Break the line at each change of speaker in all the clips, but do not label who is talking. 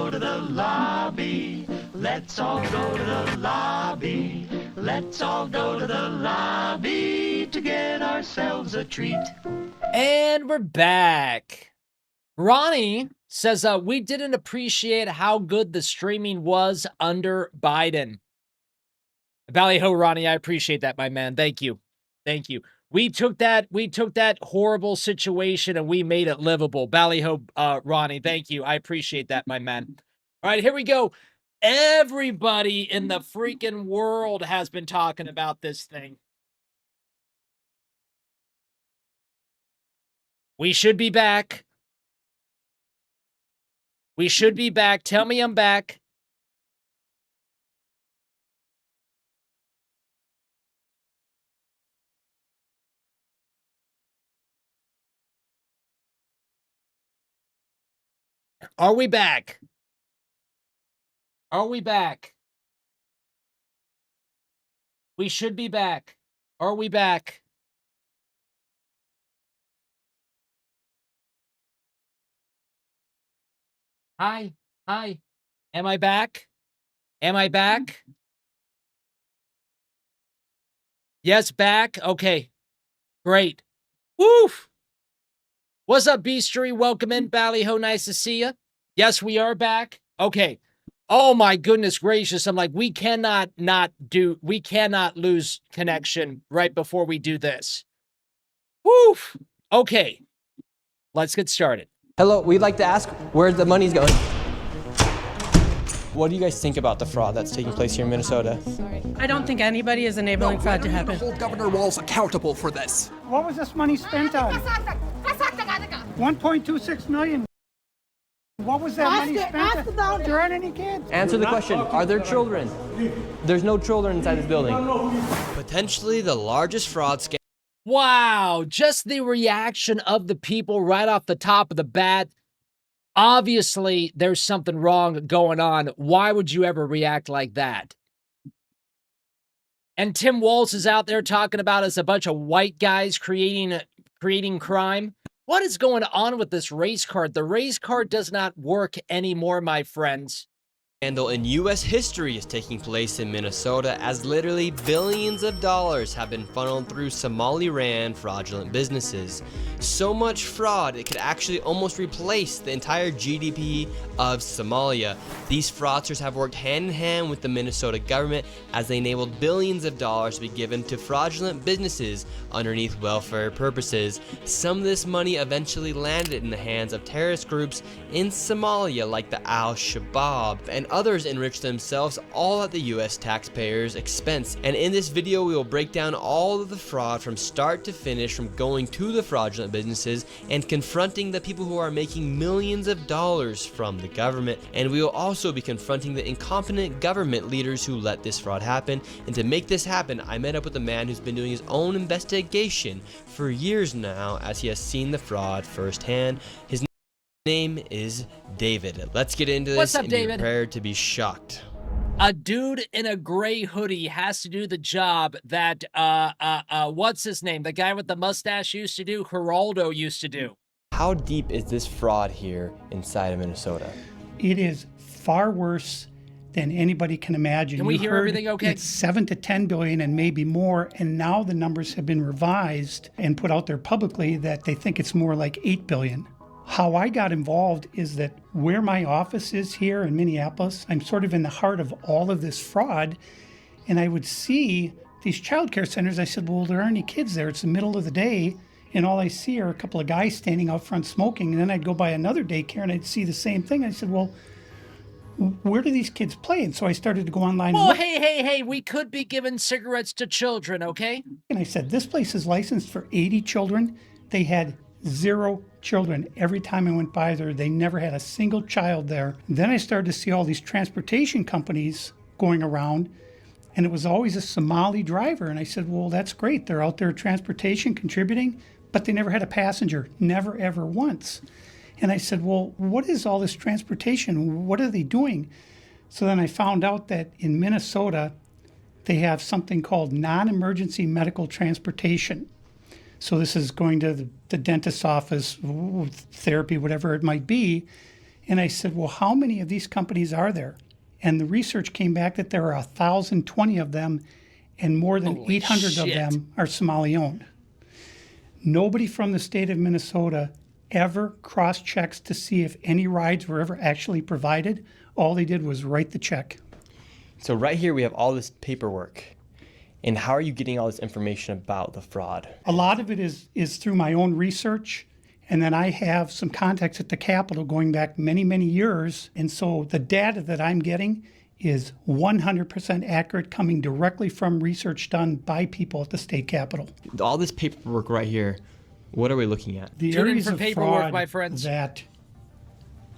go to the lobby. Let's all go to the lobby. Let's all go to the lobby to get ourselves a treat.
And we're back. Ronnie says, we didn't appreciate how good the streaming was under Biden. Ballyho, Ronnie, I appreciate that, my man. Thank you. Thank you. We took that horrible situation and we made it livable. Ballyho, Ronnie, thank you. I appreciate that, my man. All right, here we go. Everybody in the freaking world has been talking about this thing. We should be back. We should be back. Tell me I'm back. Are we back? Are we back? We should be back. Are we back? Hi. Hi. Am I back? Am I back? Yes, back. Okay. Great. Woof. What's up, Beastery? Welcome in, Ballyho. Nice to see you. Yes, we are back. Okay. Oh my goodness gracious. I'm like, we cannot lose connection right before we do this. Woof. Okay. Let's get started.
Hello, we'd like to ask where the money's going. What do you guys think about the fraud that's taking place here in Minnesota?
I don't think anybody is enabling fraud to happen.
Hold Governor Walz accountable for this.
What was this money spent on? 1.26 million. What was that money spent on? There aren't any kids.
Answer the question, are there children? There's no children inside this building. Potentially the largest fraud scam.
Wow, just the reaction of the people right off the top of the bat. Obviously, there's something wrong going on. Why would you ever react like that? And Tim Walz is out there talking about us a bunch of white guys creating crime. What is going on with this race card? The race card does not work anymore, my friends.
Scandal in U.S. history is taking place in Minnesota as literally billions of dollars have been funneled through Somali-ran fraudulent businesses. So much fraud, it could actually almost replace the entire GDP of Somalia. These fraudsters have worked hand in hand with the Minnesota government as they enabled billions of dollars to be given to fraudulent businesses underneath welfare purposes. Some of this money eventually landed in the hands of terrorist groups in Somalia like the Al-Shabaab, and others enrich themselves all at the US taxpayers' expense. And in this video we will break down all of the fraud from start to finish, from going to the fraudulent businesses and confronting the people who are making millions of dollars from the government. And we will also be confronting the incompetent government leaders who let this fraud happen. And to make this happen, I met up with a man who's been doing his own investigation for years now, as he has seen the fraud firsthand. His name is David. Let's get into this.
What's up,
and
David?
Be prepared to be shocked.
A dude in a gray hoodie has to do the job that, what's his name? The guy with the mustache used to do, Geraldo used to do.
How deep is this fraud here inside of Minnesota?
It is far worse than anybody can imagine.
Can we hear everything okay?
It's 7 to 10 billion and maybe more, and now the numbers have been revised and put out there publicly that they think it's more like 8 billion. How I got involved is that where my office is here in Minneapolis, I'm sort of in the heart of all of this fraud, and I would see these childcare centers. I said, well, there aren't any kids there. It's the middle of the day, and all I see are a couple of guys standing out front smoking. And then I'd go by another daycare and I'd see the same thing. I said, well, where do these kids play? And so I started to go online.
Oh, hey, we could be giving cigarettes to children, okay?
And I said, this place is licensed for 80 children. They had 0 children. Every time I went by there, they never had a single child there. Then I started to see all these transportation companies going around, and it was always a Somali driver. And I said, well, that's great. They're out there transportation, contributing, but they never had a passenger, never, ever once. And I said, well, what is all this transportation? What are they doing? So then I found out that in Minnesota, they have something called non-emergency medical transportation. So this is going to the dentist's office, therapy, whatever it might be. And I said, well, how many of these companies are there? And the research came back that there are 1,020 of them, and more than
Holy
800
shit.
of them are Somali-owned. Nobody from the state of Minnesota ever cross-checks to see if any rides were ever actually provided. All they did was write the check.
So right here we have all this paperwork. And how are you getting all this information about the fraud?
A lot of it is through my own research, and then I have some contacts at the Capitol going back many, many years. And so the data that I'm getting is 100% accurate, coming directly from research done by people at the state Capitol.
All this paperwork right here, what are we looking at?
The
Tune in
areas
for
of
paperwork,
fraud
my friends.
that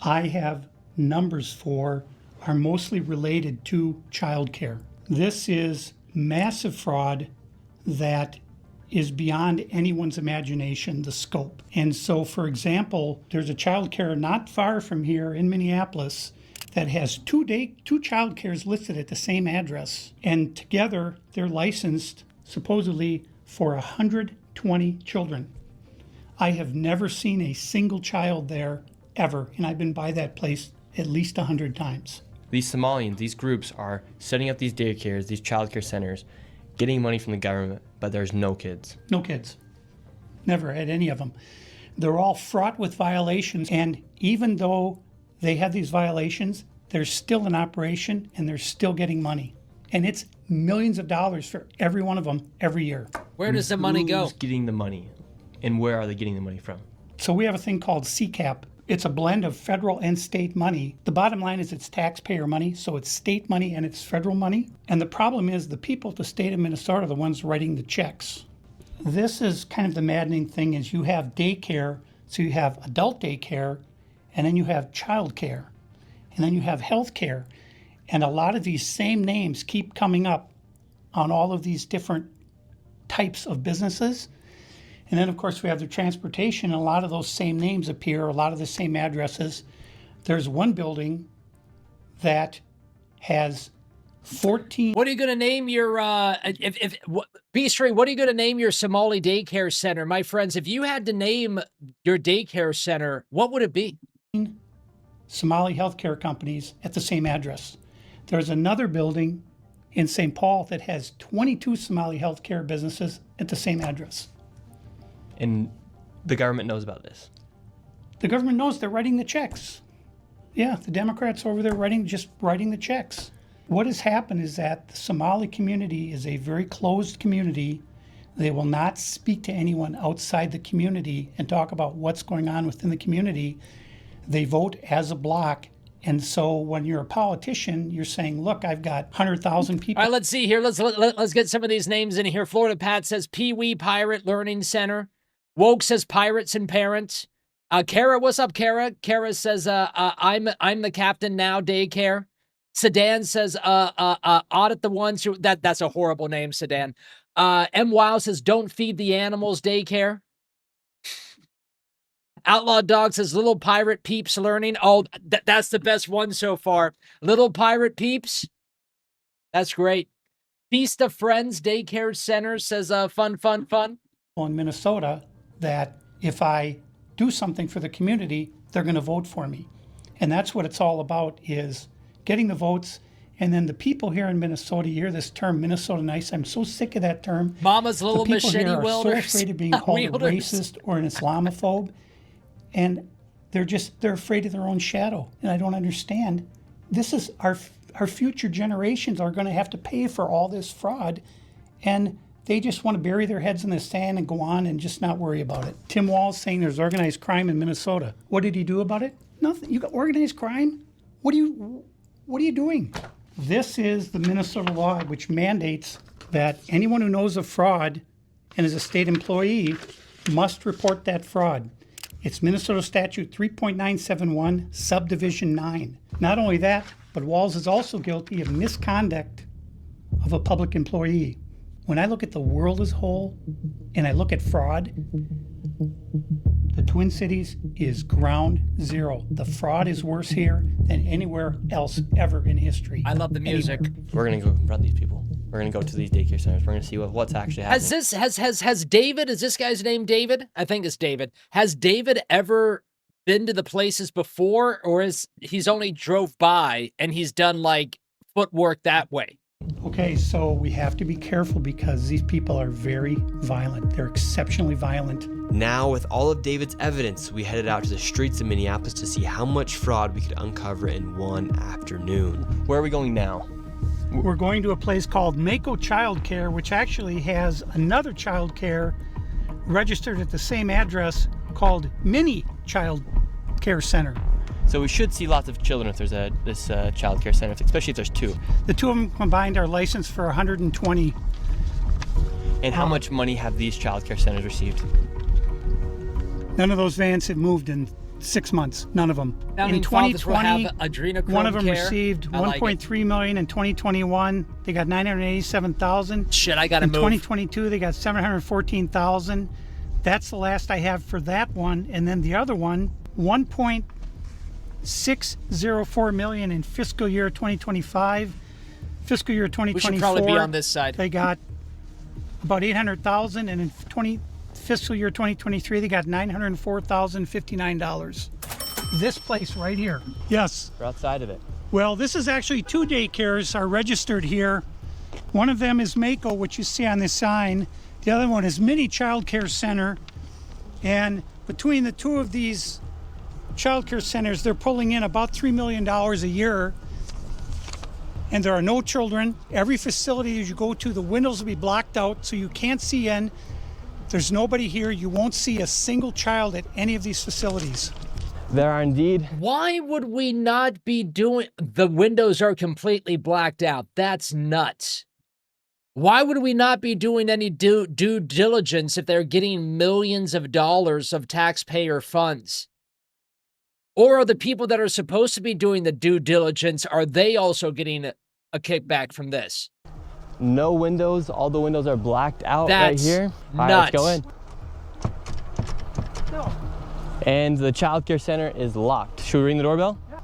I have numbers for are mostly related to childcare. This is massive fraud that is beyond anyone's imagination, the scope. And so, for example, there's a childcare not far from here in Minneapolis that has two childcares listed at the same address. And together, they're licensed supposedly for 120 children. I have never seen a single child there ever, and I've been by that place at least 100 times.
These Somalians, these groups are setting up these daycares, these childcare centers, getting money from the government, but there's no kids.
No kids. Never had any of them. They're all fraught with violations, and even though they have these violations, they're still in operation and they're still getting money. And it's millions of dollars for every one of them every year.
Where does the money go?
Who's getting the money? And where are they getting the money from?
So we have a thing called CCAP. It's a blend of federal and state money. The bottom line is it's taxpayer money, so it's state money and it's federal money. And the problem is the people at the state of Minnesota are the ones writing the checks. This is kind of the maddening thing is you have daycare, so you have adult daycare, and then you have child care, and then you have health care. And a lot of these same names keep coming up on all of these different types of businesses. And then, of course, we have the transportation, and a lot of those same names appear, a lot of the same addresses. There's one building that has 14.
What are you going to name your, Beastry, what are you going to name your Somali daycare center? My friends, if you had to name your daycare center, what would it be?
Somali healthcare companies at the same address. There's another building in St. Paul that has 22 Somali healthcare businesses at the same address.
And the government knows about this.
The government knows they're writing the checks. Yeah, the Democrats over there just writing the checks. What has happened is that the Somali community is a very closed community. They will not speak to anyone outside the community and talk about what's going on within the community. They vote as a block. And so when you're a politician, you're saying, look, I've got 100,000 people.
All right, let's see here. Let's get some of these names in here. Florida Pat says Pee Wee Pirate Learning Center. Woke says Pirates and Parents. Kara, what's up, Kara? Kara says, I'm the captain now, daycare. Sedan says, audit the ones who, that's a horrible name, Sedan. M. Wow says, don't feed the animals, daycare. Outlaw Dog says, Little Pirate Peeps Learning. Oh, that's the best one so far. Little Pirate Peeps. That's great. Feast of Friends Daycare Center says, fun.
In Minnesota, that if I do something for the community, they're going to vote for me. And that's what it's all about, is getting the votes. And then the people here in Minnesota, you hear this term, Minnesota Nice. I'm so sick of that term.
Mama's little
the people
machete
here are
wielders.
so afraid of being called a racist or an Islamophobe. And they're afraid of their own shadow. And I don't understand. This is our future generations are going to have to pay for all this fraud. And they just want to bury their heads in the sand and go on and just not worry about it. Tim Walz saying there's organized crime in Minnesota. What did he do about it? Nothing. You got organized crime? What are you doing? This is the Minnesota law, which mandates that anyone who knows of fraud and is a state employee must report that fraud. It's Minnesota Statute 3.971, Subdivision 9. Not only that, but Walz is also guilty of misconduct of a public employee. When I look at the world as a whole and I look at fraud, the Twin Cities is ground zero. The fraud is worse here than anywhere else ever in history.
I love the music.
Anywhere.
We're going to go confront these people. We're going to go to these daycare centers. We're going to see what's actually happening.
Has David, is this guy's name David? I think it's David. Has David ever been to the places before, or is he's only drove by and he's done like footwork that way?
Okay, so we have to be careful because these people are very violent. They're exceptionally violent.
Now, with all of David's evidence, we headed out to the streets of Minneapolis to see how much fraud we could uncover in one afternoon. Where are we going now?
We're going to a place called Mako Child Care, which actually has another child care registered at the same address called Mini Child Care Center.
So we should see lots of children if there's this child care center, especially if there's two.
The two of them combined are licensed for 120.
And how much money have these child care centers received?
None of those vans have moved in 6 months. None of them.
Founding
In
fathers will
2020,
have adrenochrome
one of them
care.
received
I like it.
$1.3 million. In 2021, they got $987,000.
Shit, I gotta
In
move.
2022, they got $714,000. That's the last I have for that one. And then the other one, $1.604 million in fiscal year 2025. Fiscal year 2024.
We should probably be on this side.
They got about $800,000, and in fiscal year 2023, they got $904,059. This place right here. Yes.
We're outside of it.
Well, this is actually two daycares are registered here. One of them is Mako, which you see on this sign. The other one is Mini Child Care Center. And between the two of these child care centers, they're pulling in about $3 million a year. And there are no children. Every facility as you go to, the windows will be blocked out so you can't see in. There's nobody here. You won't see a single child at any of these facilities.
There are indeed.
Why would we not be doing... The windows are completely blacked out. That's nuts. Why would we not be doing any due diligence if they're getting millions of dollars of taxpayer funds? Or are the people that are supposed to be doing the due diligence, are they also getting a kickback from this?
No windows. All the windows are blacked out
That's
right here. All right,
nuts.
let's go in. And the child care center is locked. Should we ring the doorbell? Yeah.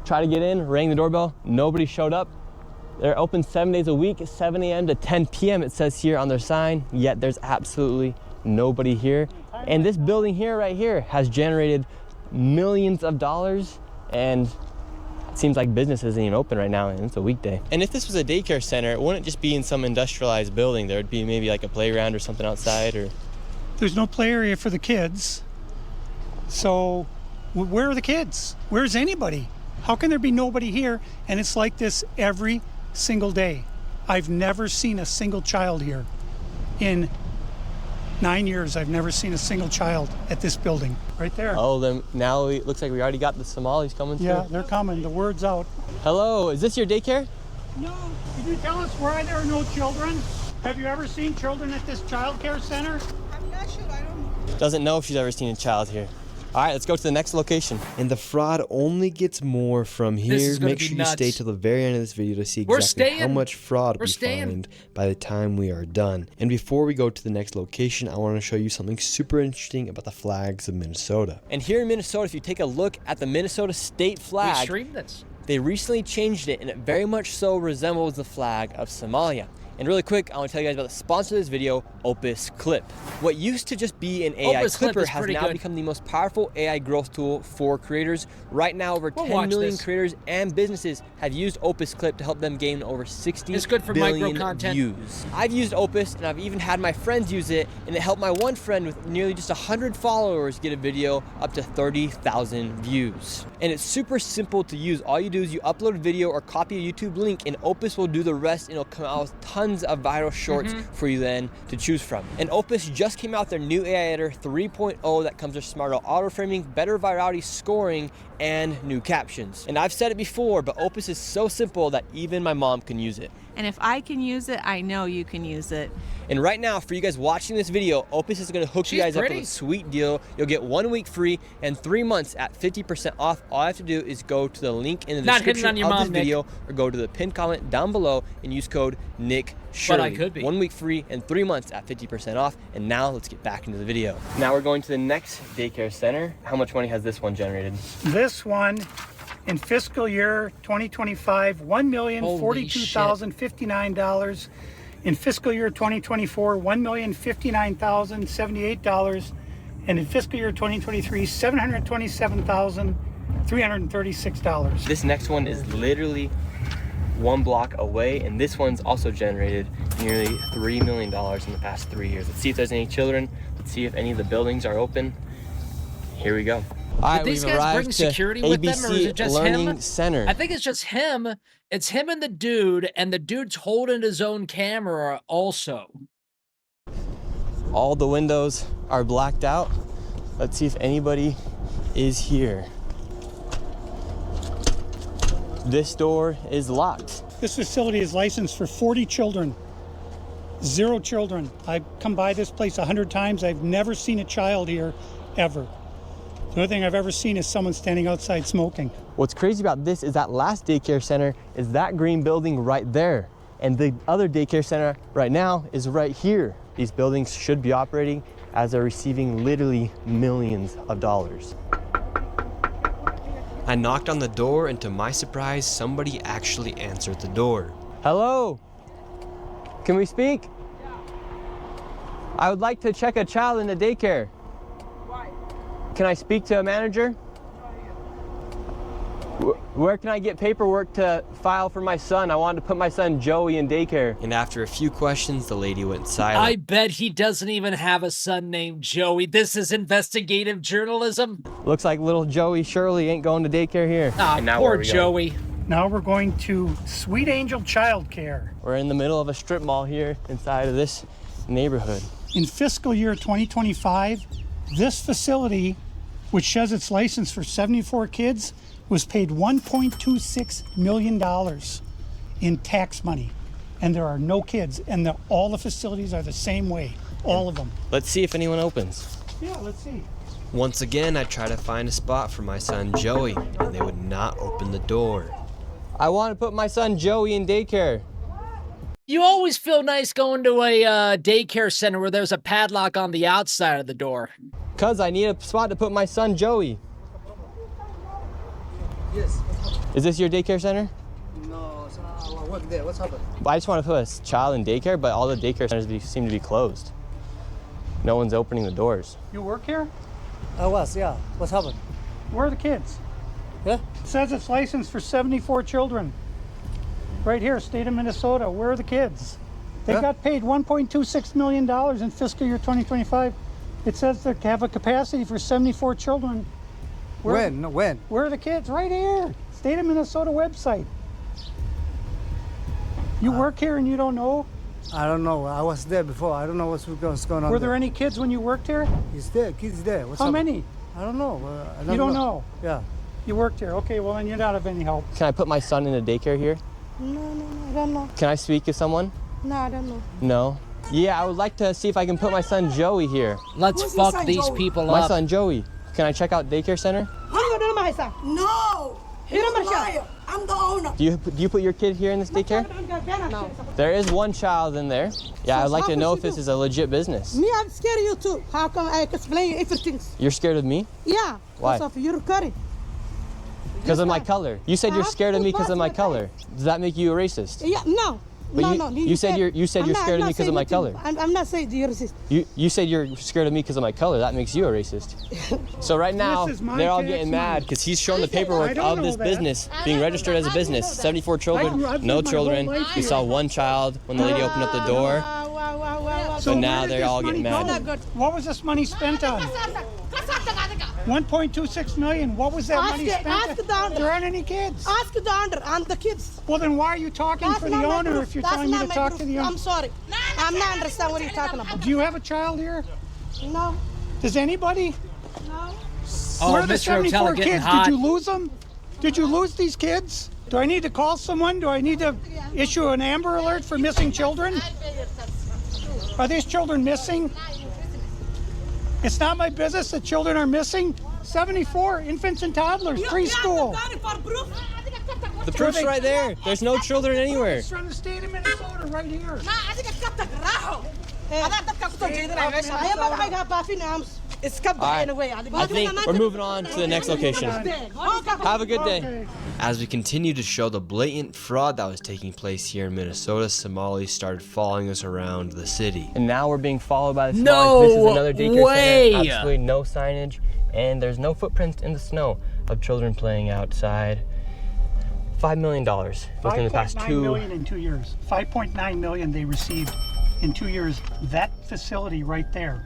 Try to get in, rang the doorbell. Nobody showed up. They're open 7 days a week, 7 a.m. to 10 p.m. it says here on their sign, yet there's absolutely nobody here. And this building here, right here, has generated millions of dollars, and it seems like business isn't even open right now, and it's a weekday. And if this was a daycare center, it wouldn't just be in some industrialized building. There would be maybe like a playground or something outside, or...
There's no play area for the kids. So where are the kids? Where's anybody? How can there be nobody here? And it's like this every single day. I've never seen a single child here. In 9 years, I've never seen a single child at this building. Right there.
Oh, then now it looks like we already got the Somalis coming through.
Yeah, they're coming. The word's out.
Hello, is this your daycare?
No. Can you tell us why there are no children? Have you ever seen children at this child care center?
I'm not sure. I don't know.
Doesn't know if she's ever seen a child here. All right, let's go to the next location.
And the fraud only gets more from
This
here.
is gonna
Make
be
sure
nuts.
you stay till the very end of this video to see
We're
exactly how
staying.
much fraud
We're
we
staying.
find by the time we are done. And before we go to the next location, I want to show you something super interesting about the flags of Minnesota.
And here in Minnesota, if you take a look at the Minnesota state
We
flag,
streamed this.
they recently changed it, and it very much so resembles the flag of Somalia. And really quick, I want to tell you guys about the sponsor of this video, Opus Clip. What used to just be an AI
Opus Clip
clipper
is
has
pretty
now
good.
become the most powerful AI growth tool for creators. Right now, over
We'll
10
watch
million
this.
creators and businesses have used Opus Clip to help them gain over 60
It's good for micro
billion
content.
views. I've used Opus, and I've even had my friends use it, and it helped my one friend with nearly just 100 followers get a video up to 30,000 views. And it's super simple to use. All you do is you upload a video or copy a YouTube link, and Opus will do the rest, and it'll come out with tons of viral shorts for you then to choose from. And Opus just came out with their new AI editor 3.0 that comes with smarter auto framing, better virality scoring, and new captions. And I've said it before, but Opus is so simple that even my mom can use it.
And if I can use it, I know you can use it.
And right now, for you guys watching this video, Opus is going to hook you
She's
guys up
pretty.
with a sweet deal. You'll get 1 week free and 3 months at 50% off. All I have to do is go to the link in the
Not hitting
description
on your
of
mom,
this video, or go to the pinned comment down below and use code Nick Shirley.
I could be.
1 week free and 3 months at 50% off. And now let's get back into the video. Now we're going to the next daycare center. How much money has this one generated?
This one, in fiscal year 2025, $1,042,059. In fiscal year 2024, $1,059,078. And in fiscal year 2023, $727,336.
This next one is literally 1 block away, and this one's also generated nearly $3 million in the past 3 years. Let's see if there's any children. Let's see if any of the buildings are open. Here we go. All right,
Did these
we've
guys
arrived
bring
to
security with them, or is it
ABC
just
Learning
him?
Center.
I think it's just him. It's him and the dude's holding his own camera also.
All the windows are blacked out. Let's see if anybody is here. This door is locked.
This facility is licensed for 40 children. 0 children. I've come by this place 100 times. I've never seen a child here, ever. The only thing I've ever seen is someone standing outside smoking.
What's crazy about this is that last daycare center is that green building right there. And the other daycare center right now is right here. These buildings should be operating as they're receiving literally millions of dollars.
I knocked on the door, and to my surprise, somebody actually answered the door.
Hello? Can we speak? I would like to check a child in the daycare.
Why?
Can I speak to a manager? Where can I get paperwork to file for my son? I wanted to put my son Joey in daycare.
And after a few questions, the lady went
I
silent.
bet he doesn't even have a son named Joey. This is investigative journalism.
Looks like little Joey Shirley ain't going to daycare here.
Ah,
And now
poor
where are we going?
Joey.
Now we're going to Sweet Angel Child Care.
We're in the middle of a strip mall here inside of this neighborhood.
In fiscal year 2025, this facility, which says it's licensed for 74 kids, was paid $1.26 million in tax money. And there are no kids, and all the facilities are the same way, all of them.
Let's see if anyone opens.
Yeah, let's see.
Once again, I tried to find a spot for my son Joey, and they would not open the door.
I want to put my son Joey in daycare.
You always feel nice going to a daycare center where there's a padlock on the outside of the door.
Cuz I need a spot to put my son Joey.
Yes.
Is this your daycare center?
No, I work there. What's happened?
I just want to put a child in daycare, but all the daycare centers seem to be closed. No one's opening the doors.
You work here?
I was, yeah. What's happened?
Where are the kids?
Yeah?
It says it's licensed for 74 children. Right here, state of Minnesota. Where are the kids? They
Huh?
got paid $1.26 million in fiscal year 2025. It says they have a capacity for 74 children.
When? No, when?
Where are the kids? Right here. State of Minnesota website. You work here and you don't know?
I don't know. I was there before. I don't know what's going on.
Were there any kids when you worked here?
He's there. Kids there. What's
How
happened?
many?
I don't know.
You don't know?
Yeah.
You worked here. Okay, well then you're not of any help.
Can I put my son in a daycare here?
No, I don't know.
Can I speak to someone?
No, I don't know.
No. Yeah, I would like to see if I can put my son Joey here.
Let's
Who's your
fuck
son,
these
Joey?
people
My
up.
son Joey. Can I check out daycare center?
No! You're a liar. I'm the owner.
Do you put your kid here in this daycare?
No.
There is one child in there. Yeah, I'd like to know if this is a legit business.
Me, I'm scared of you too. How come I explain everything?
You're scared of me?
Yeah.
Why?
Because of your curry.
Because of my color. You said you're scared of me because of my color. Does that make you a racist?
Yeah, no.
But
no.
you said you're scared of me because of my color.
I'm not saying you're racist.
You said you're scared of me because of my color. That makes you a racist. So right now,
This is my
they're all
tax
getting
money.
mad because he's showing the
I
paperwork
don't
of
know
this
that.
business being registered as a business. 74 children,
I've
no
lived my whole
children.
life
We
here.
saw one child when the lady opened up the door.
Wow.
So
where
now
did
they're
this
all
money
getting
go?
mad.
What was this money spent on? 1.26 million. What was that money spent
ask
on?
the owner.
There aren't any kids.
Ask the owner and the kids.
Well, then why are you talking
That's
for
not
the
my
owner
proof.
if you're
That's
telling me
not
to
my
talk
proof.
to the owner?
I'm sorry. I'm not understand what you're talking about.
Do you have a child here?
No.
Does anybody?
No.
Oh,
Where are the
Mr.
74
Rotella getting
kids?
hot.
Did you lose them? Did you lose these kids? Do I need to call someone? Do I need to issue an Amber Alert for missing children? Are these children missing? It's not my business that children are missing. 74 infants and toddlers, preschool.
The proof's right there. There's no children anywhere.
It's from the state of Minnesota right here.
I think we're moving on to the next location. Have a good day.
As we continue to show the blatant fraud that was taking place here in Minnesota, Somalis started following us around the city.
And now we're being followed by the
No
Somalis. This is another daycare
way.
center. Absolutely no signage, and there's no footprints in the snow of children playing outside. $5 million within the past
5.9 million in 2 years. 5.9 million they received in 2 years. That facility right there.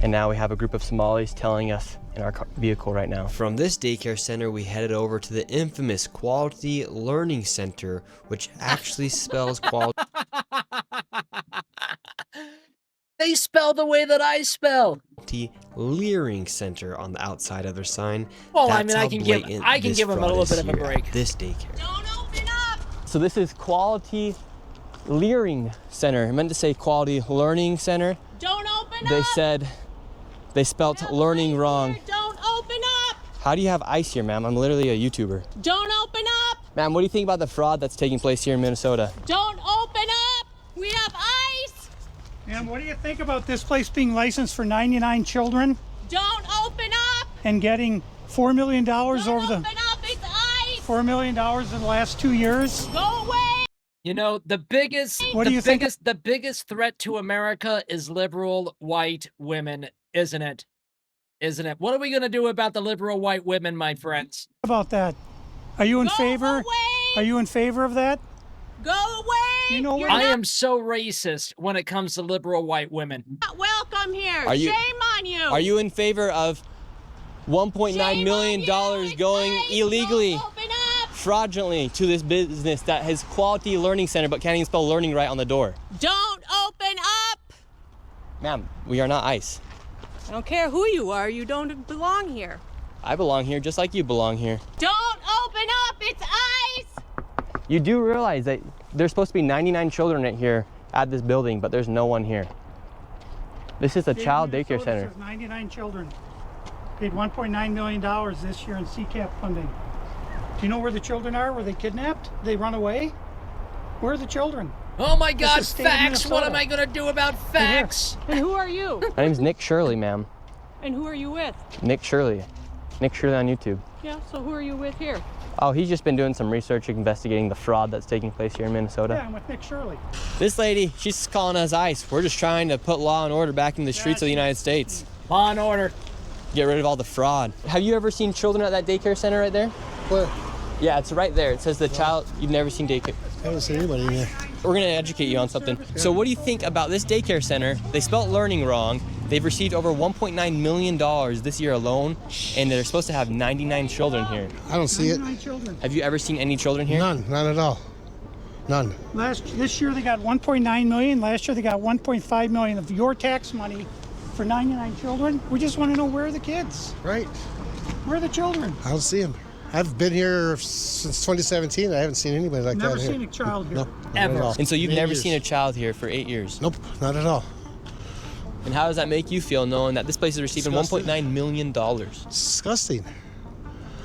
And now we have a group of Somalis telling us in our vehicle right now.
From this daycare center, we headed over to the infamous Quality Learning Center, which actually spells quality.
They spell the way that I spell.
Leering Center on the outside of their sign.
Well,
That's
I
how
mean,
blatant
I can
this
give them a
fraud
little
is
bit of a
here at
break.
This daycare.
Don't open up!
So this is Quality Leering Center. I meant to say Quality Learning Center.
Don't open up!
They said they spelt learning wrong.
Don't open up!
How do you have ice here, ma'am? I'm literally a YouTuber.
Don't open up!
Ma'am, what do you think about the fraud that's taking place here in Minnesota?
Don't open up! We have ice!
And what do you think about this place being licensed for 99 children
Don't open up!
and getting $4 million
Don't
over
open
the
up! It's ice!
$4 million in the last 2 years?
Go away!
You know, the biggest the biggest threat to America is liberal white women, isn't it? Isn't it? What are we going to do about the liberal white women, my friends?
About that, are you in
Go
favor?
away!
Are you in favor of that?
Go away!
You know
You're
what?
I am so racist when it comes to liberal white women.
not welcome here.
Are you-
Shame on you!
Are you in favor of $1.9 million going illegally,
Don't open up!
fraudulently to this business that has Quality Learning Center but can't even spell learning right on the door?
Don't open up!
Ma'am, we are not ICE.
I don't care who you are, you don't belong here.
I belong here just like you belong here.
Don't open up! It's ice!
You do realize that there's supposed to be 99 children right here at this building, but there's no one here. This is a child daycare
Minnesota
center.
says 99 children. Paid $1.9 million this year in CCAP funding. Do you know where the children are? Were they kidnapped? They run away? Where are the children?
Oh my
This
God,
is state of
facts! What
Minnesota.
am I going to do about facts?
And who are you?
My name's Nick Shirley, ma'am.
And who are you with?
Nick Shirley. Nick Shirley on YouTube.
Yeah, so who are you with here?
Oh, he's just been doing some research investigating the fraud that's taking place here in Minnesota.
Yeah, I'm with Nick Shirley.
This lady, she's calling us ICE. We're just trying to put law and order back in the streets of the United States.
Law and order.
Get rid of all the fraud. Have you ever seen children at that daycare center right there?
Where?
Yeah, it's right there. It says the child, you've never seen daycare.
I haven't seen anybody in here.
We're gonna educate you on something. So what do you think about this daycare center? They spelled learning wrong. They've received over $1.9 million this year alone, and they're supposed to have 99 children here.
I don't see it.
99 children.
Have you ever seen any children here?
None at all. None.
This year they got 1.9 million. Last year they got 1.5 million of your tax money for 99 children. We just want to know where are the kids?
Right.
Where are the children?
I don't see them. I've been here since 2017. I haven't seen anybody like
Never
that here.
seen a child here.
No, not
Ever.
at all.
And so you've
8
never
years.
seen a child here for 8 years.
Nope, not at all.
And how does that make you feel knowing that this place is receiving
Disgusting.
$1.9 million?
It's disgusting.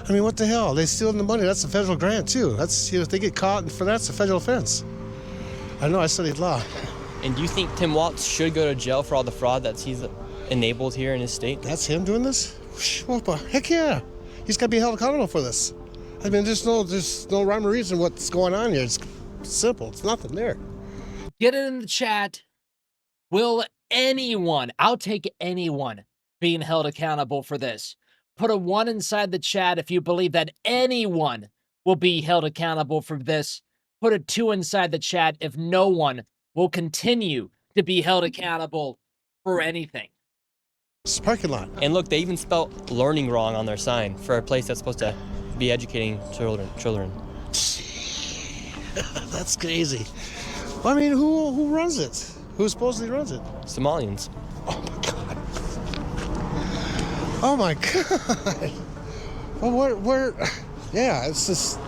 I mean, what the hell? They stealing the money. That's a federal grant too. That's, you know, if they get caught for that, it's a federal offense. I know. I studied law.
And do you think Tim Walz should go to jail for all the fraud that he's enabled here in his state?
That's him doing this? Well, heck yeah. He's got to be held accountable for this. I mean, there's no rhyme or reason what's going on here. It's simple. It's nothing there.
Get it in the chat. Will anyone, I'll take anyone, being held accountable for this? Put a 1 inside the chat if you believe that anyone will be held accountable for this. Put a 2 inside the chat if no one will continue to be held accountable for anything.
It's a parking lot.
And look, they even spelled learning wrong on their sign for a place that's supposed to be educating children.
That's crazy. Well, I mean, who runs it? Who supposedly runs it?
Somalians.
Oh my God. Well, where? Yeah, it's just.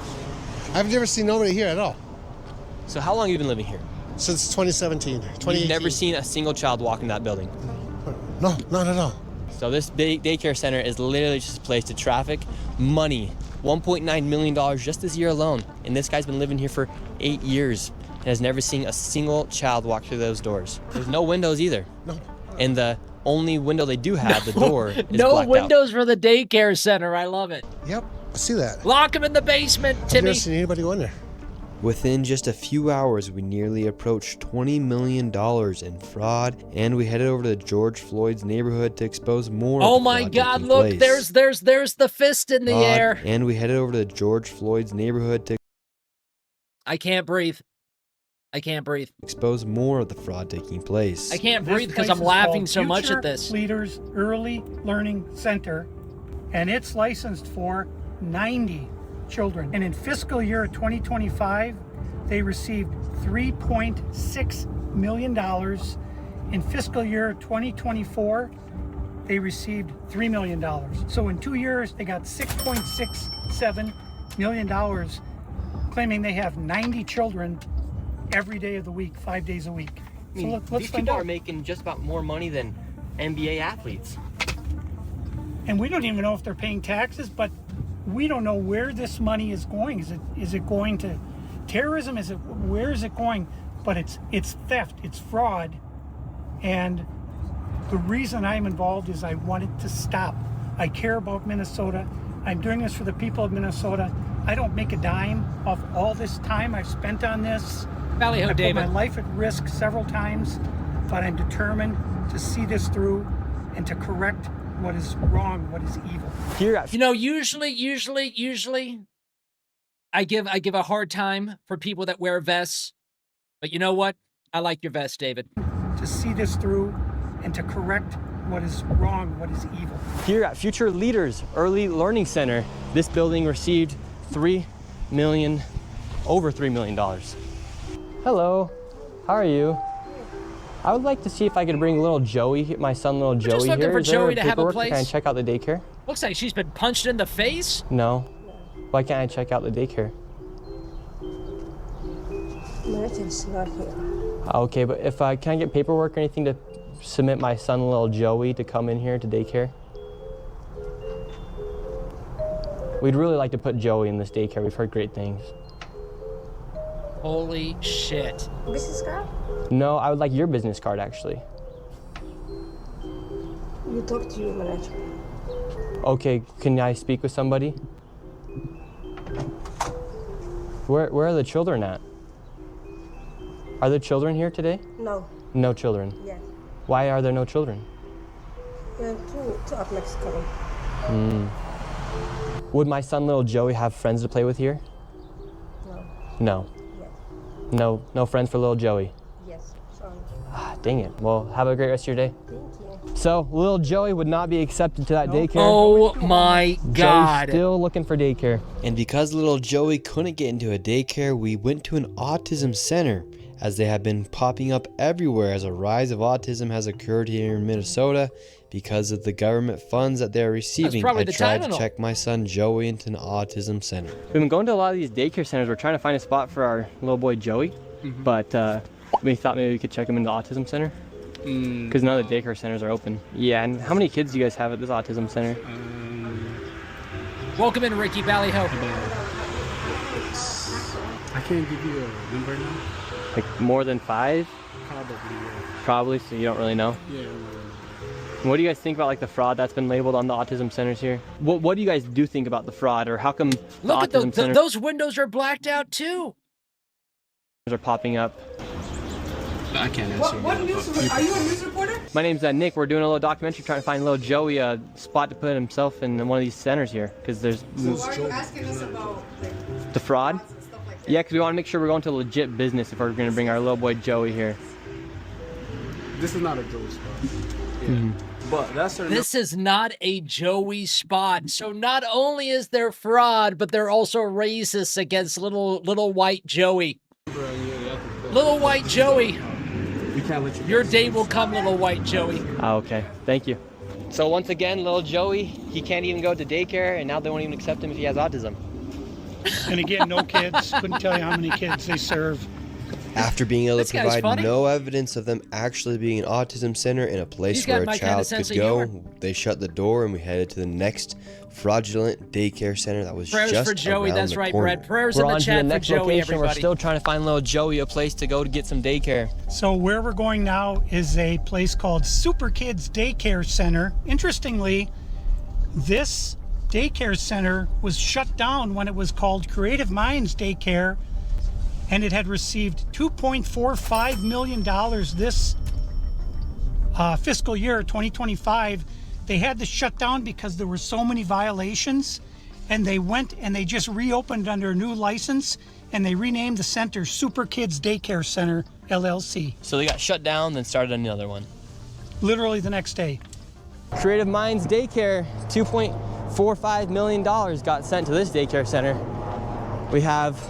I've never seen nobody here at all
So how long have you been living here?
since 2017, 2018.
You've never seen a single child walk in that building.
No, not at all.
So this daycare center is literally just a place to traffic money. $1.9 million just this year alone. And this guy's been living here for 8 years and has never seen a single child walk through those doors. There's no windows either.
No.
And the only window they do have, the door, is
no
blacked
windows for the daycare center. I love it.
Yep, I see that.
Lock him in the basement,
I've
Timmy.
never seen anybody go in there.
Within just a few hours, we nearly approached $20 million in fraud, and we headed over to George Floyd's neighborhood to expose more.
Oh
of the
my
fraud
God!
taking
Look,
place.
there's the fist in the air.
And we headed over to George Floyd's neighborhood to
I can't breathe. I can't breathe.
expose more of the fraud taking place.
I can't
This
breathe because
place
I'm
is
laughing
called
so much
Future
at this.
Leaders Early Learning Center, and it's licensed for 90 children. And in fiscal year 2025, they received $3.6 million. In fiscal year 2024, they received $3 million. So in 2 years, they got $6.67 million, claiming they have 90 children every day of the week, 5 days a week.
I mean,
let's
these
find
people
out.
are making just about more money than NBA athletes.
And we don't even know if they're paying taxes, but we don't know where this money is going. Is it going to terrorism? Where is it going? But it's theft, it's fraud. And the reason I'm involved is I want it to stop. I care about Minnesota. I'm doing this for the people of Minnesota. I don't make a dime off all this time I've spent on this.
Ballyho
I put
David.
my life at risk several times, but I'm determined to see this through and to correct what is wrong, what is evil.
Here at
You know, usually, I give a hard time for people that wear vests, but you know what? I like your vest, David.
To see this through and to correct what is wrong, what is evil.
Here at Future Leaders Early Learning Center, this building received over $3 million. Hello, how are you? I would like to see if I could bring little Joey, my son, little Joey
just looking
here.
for
Is there
Joey to have a
paperwork?
place?
Can I check out the daycare?
Looks like she's been punched in the face.
No. Why can't I check out the daycare?
Manager's not here.
Okay, but if can I get paperwork or anything to submit my son, little Joey, to come in here to daycare? We'd really like to put Joey in this daycare. We've heard great things.
Holy shit.
Business card?
No, I would like your business card, actually.
You talk to your manager.
Okay, can I speak with somebody? Where are the children at? Are there children here today?
No.
No children.
Yeah.
Why are there no children?
Two of Mexico.
Would my son, little Joey, have friends to play with here?
No.
No.
Yeah.
No friends for little Joey.
Yes. Sorry.
Ah, dang it. Well, have a great rest of your day.
Thank you.
So, little Joey would not be accepted to that daycare.
Oh my God.
Joey's still looking for daycare.
And because little Joey couldn't get into a daycare, we went to an autism center, as they have been popping up everywhere as a rise of autism has occurred here in Minnesota because of the government funds that they're receiving.
probably
I
the
tried to
Tylenol.
check my son Joey into an autism center.
We've been going to a lot of these daycare centers. We're trying to find a spot for our little boy Joey, but we thought maybe we could check him into the autism center because none of the daycare centers are open. Yeah, and how many kids do you guys have at this autism center?
Welcome in, Ricky Ballyho.
I can't give you a number now.
Like more than 5?
Probably, yeah.
Probably, so you don't really know?
Yeah,
And what do you guys think about like the fraud that's been labeled on the autism centers here? What do you guys do think about the fraud, or how come the
Look at
autism centers
those windows are blacked out too.
are popping up?
I can't answer.
What news? Are you a news reporter?
My name's Nick. We're doing a little documentary trying to find little Joey a spot to put himself in one of these centers here, because there's
So why are you asking us about
the fraud.
and stuff like that?
Yeah, because we want to make sure we're going to legit business if we're going to bring our little boy Joey here.
This is not a Joe spot. Yeah. But that's our
This is not a Joey spot. So not only is there fraud, but they're also racist against little white Joey. Little white Joey.
We can't let you.
Your day will come, little white Joey.
Oh, okay. Thank you. So once again, little Joey, he can't even go to daycare, and now they won't even accept him if he has autism.
And again, no kids. Couldn't tell you how many kids they serve.
After being able
This
to
guy's
provide
funny.
no evidence of them actually being an autism center and a place
He's got
where a
my kind of
child
sense
could
of
go,
humor.
they shut the door and we headed to the next fraudulent daycare center that was
Prayers
just
for Joey.
around
That's
the
right,
corner.
Brett. Prayers
We're
in the
on to the
chat for
next
Joey,
location. We're
everybody.
still trying to find little Joey a place to go to get some daycare.
So where we're going now is a place called Super Kids Daycare Center. Interestingly, this daycare center was shut down when it was called Creative Minds Daycare, and it had received $2.45 million this fiscal year, 2025. They had to shut down because there were so many violations, and they went and they just reopened under a new license, and they renamed the center Super Kids Daycare Center, LLC.
So they got shut down, then started another one.
Literally the next day.
Creative Minds Daycare, $2.45 million got sent to this daycare center. We have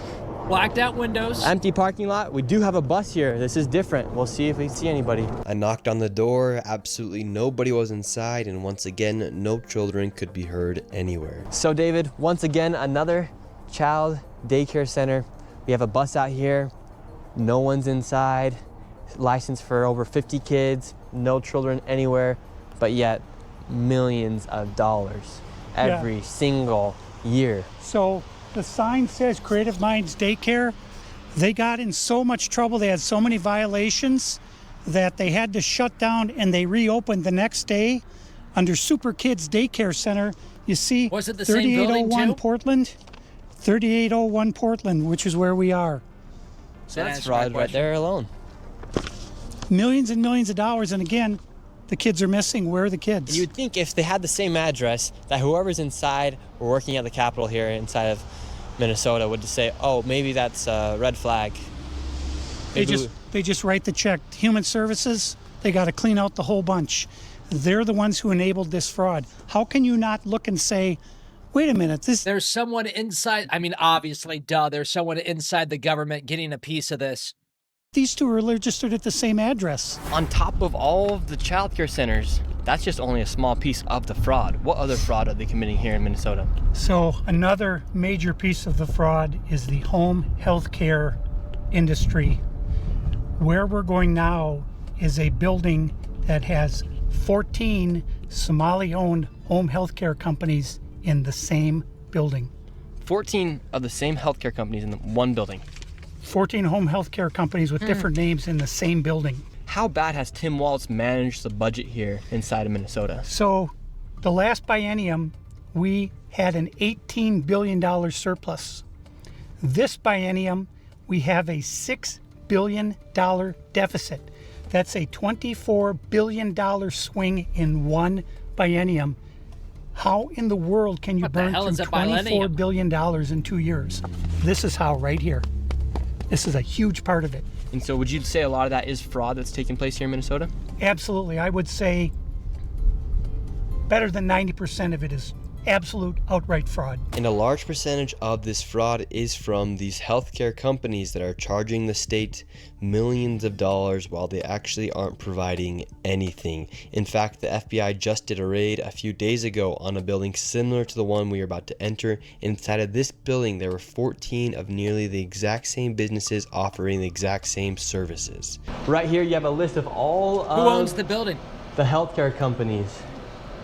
Blacked out windows.
empty parking lot. We do have a bus here. This is different. We'll see if we see anybody.
I knocked on the door, absolutely nobody was inside, and once again, no children could be heard anywhere.
So David, once again, another child daycare center. We have a bus out here. No one's inside. Licensed for over 50 kids. No children anywhere, but yet millions of dollars every single year.
So the sign says Creative Minds Daycare. They got in so much trouble, they had so many violations that they had to shut down, and they reopened the next day under Super Kids Daycare Center. You see,
Was it the same building,
3801
too?
Portland, 3801 Portland, which is where we are.
So that's
answers my
fraud right
question.
there alone.
Millions and millions of dollars, and again, the kids are missing. Where are the kids?
You'd think if they had the same address, that whoever's inside or working at the Capitol here inside of Minnesota would just say, oh, maybe that's a red flag.
They just write the check. Human Services, they got to clean out the whole bunch. They're the ones who enabled this fraud. How can you not look and say, wait a minute,
There's someone inside. I mean, obviously, duh. There's someone inside the government getting a piece of this.
these two are registered at the same address.
On top of all of the childcare centers, that's just only a small piece of the fraud. What other fraud are they committing here in Minnesota?
So another major piece of the fraud is the home health care industry. Where we're going now is a building that has 14 Somali-owned home health care companies in the same building.
14 of the same healthcare companies in one building.
14 home health care companies with different names in the same building.
How bad has Tim Walz managed the budget here inside of Minnesota?
So the last biennium, we had an $18 billion surplus. This biennium, we have a $6 billion deficit. That's a $24 billion swing in one biennium. How in the world can you
What the
burn
hell
through
is a biennium?
$24 billion in 2 years? This is how, right here. This is a huge part of it.
And so would you say a lot of that is fraud that's taking place here in Minnesota?
Absolutely. I would say better than 90% of it is absolute outright fraud.
And a large percentage of this fraud is from these healthcare companies that are charging the state millions of dollars while they actually aren't providing anything. In fact, the FBI just did a raid a few days ago on a building similar to the one we are about to enter. Inside of this building, there were 14 of nearly the exact same businesses offering the exact same services.
Right here, you have a list of all of
Who owns the building?
the healthcare companies.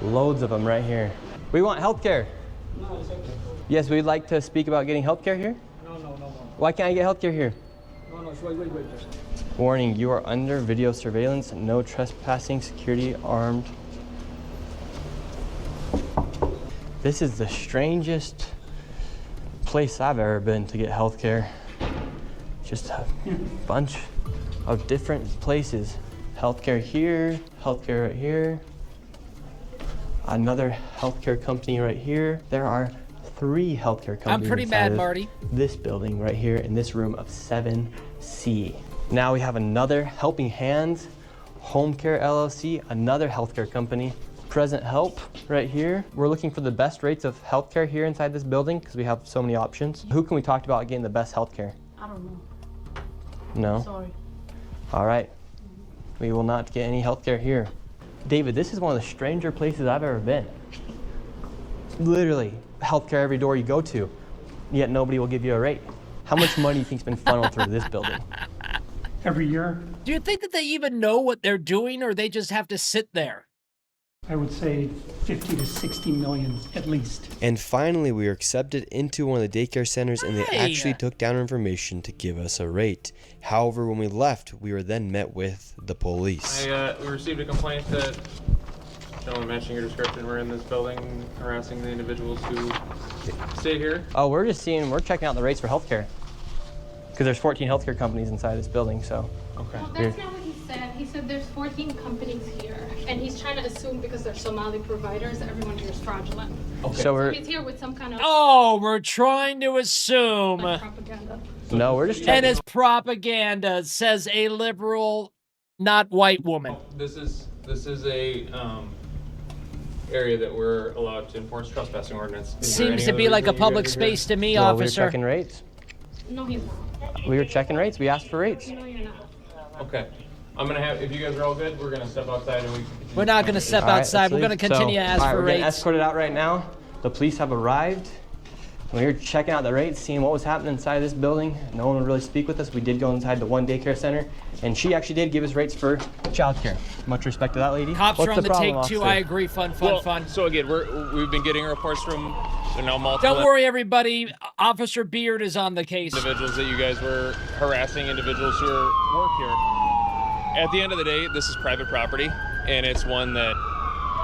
Loads of them right here. We want healthcare.
No, it's okay.
Yes, we'd like to speak about getting healthcare here.
No.
Why can't I get healthcare here?
No, wait.
Warning, you are under video surveillance. No trespassing, security armed. This is the strangest place I've ever been to get healthcare. Just a bunch of different places. Healthcare here, healthcare right here. Another healthcare company right here. There are 3 healthcare companies.
I'm pretty
inside
mad,
of
Marty.
This building right here in this room of 7C. Now we have another Helping Hands Home Care LLC, another healthcare company. Present Help right here. We're looking for the best rates of healthcare here inside this building because we have so many options. Who can we talk about getting the best healthcare?
I don't know.
No?
Sorry.
All right. We will not get any healthcare here. David, this is one of the stranger places I've ever been. Literally, healthcare every door you go to, yet nobody will give you a rate. How much money do you think's been funneled through this building?
every year.
Do you think that they even know what they're doing, or they just have to sit there?
I would say 50 to 60 million at least.
And finally, we were accepted into one of the daycare centers, and they
Hey!
actually took down our information to give us a rate. However, when we left, we were then met with the police.
We received a complaint that gentlemen matching your description were in this building harassing the individuals who stay here.
Oh, we're checking out the rates for healthcare. Because there's 14 healthcare companies inside this building, so.
Okay.
Well, that's not what he said. He said there's 14 companies here, and he's trying to assume because they're Somali providers, everyone here is fraudulent.
Okay. So
he's here with some kind of
Oh, we're trying to assume.
propaganda.
No, we're just checking.
And it's propaganda, says a liberal, not white woman.
This is a area that we're allowed to enforce trespassing ordinance.
Seems to be like a public space to me, officer.
We were checking rates.
No, he's not.
We were checking rates. We asked for rates.
No, you're not.
Okay. I'm gonna have, if you guys are all good, we're gonna step outside and
We're not going to step outside. We're going to continue to ask for
We're getting
rates.
escorted out right now. The police have arrived. We were checking out the rates, seeing what was happening inside this building. No one would really speak with us. We did go inside the one daycare center, and she actually did give us rates for childcare. Much respect to that lady.
Cops
What's
are on the
problem,
take,
officer?
too. I agree. Fun.
So again, we've been getting reports from multiple.
Don't worry, everybody. Officer Beard is on the case.
Individuals that you guys were harassing, individuals who work here. At the end of the day, this is private property, and it's one that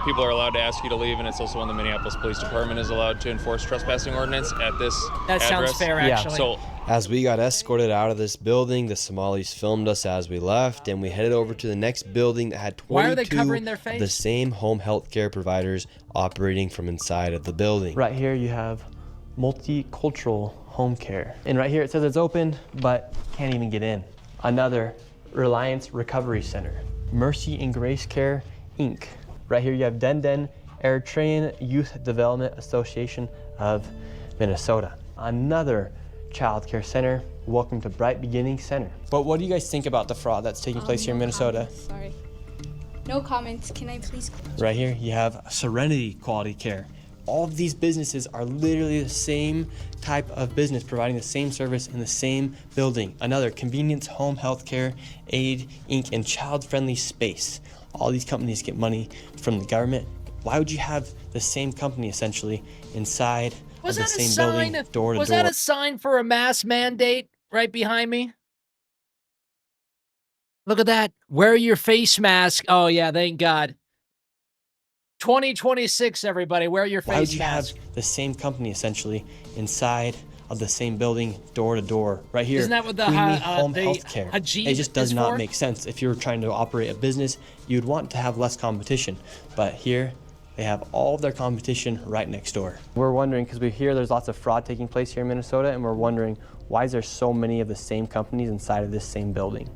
people are allowed to ask you to leave, and it's also one the Minneapolis Police Department is allowed to enforce trespassing ordinance at this
That
address.
sounds fair, actually.
So,
As we got escorted out of this building, the Somalis filmed us as we left, and we headed over to the next building that had 22
Why are they covering their
of
face?
the same home health care providers operating from inside of the building.
Right here you have multicultural home care. And right here it says it's open, but can't even get in. Another Reliance Recovery Center. Mercy and Grace Care, Inc. Right here you have Den Eritrean Youth Development Association of Minnesota. Another child care center. Welcome to Bright Beginning Center. But what do you guys think about the fraud that's taking place here in Minnesota?
Sorry. No comments. Can I please?
Right here you have Serenity Quality Care. All of these businesses are literally the same type of business, providing the same service in the same building. Another Convenience Home Healthcare Aid Inc. and Child Friendly Space. All these companies get money from the government. Why would you have the same company essentially inside of the same building, door to door?
Was that a sign for a mask mandate right behind me? Look at that. Wear your face mask. Oh, yeah, thank God. 2026, everybody, wear your face mask.
Why would you have the same company essentially inside of the same building, door to door? Right here,
Isn't that what the
home
the
health care.
Hajid
It just does
is
not
for?
make sense. If you were trying to operate a business, you'd want to have less competition. But here, they have all of their competition right next door. We're wondering, because we hear there's lots of fraud taking place here in Minnesota, and we're wondering, why is there so many of the same companies inside of this same building?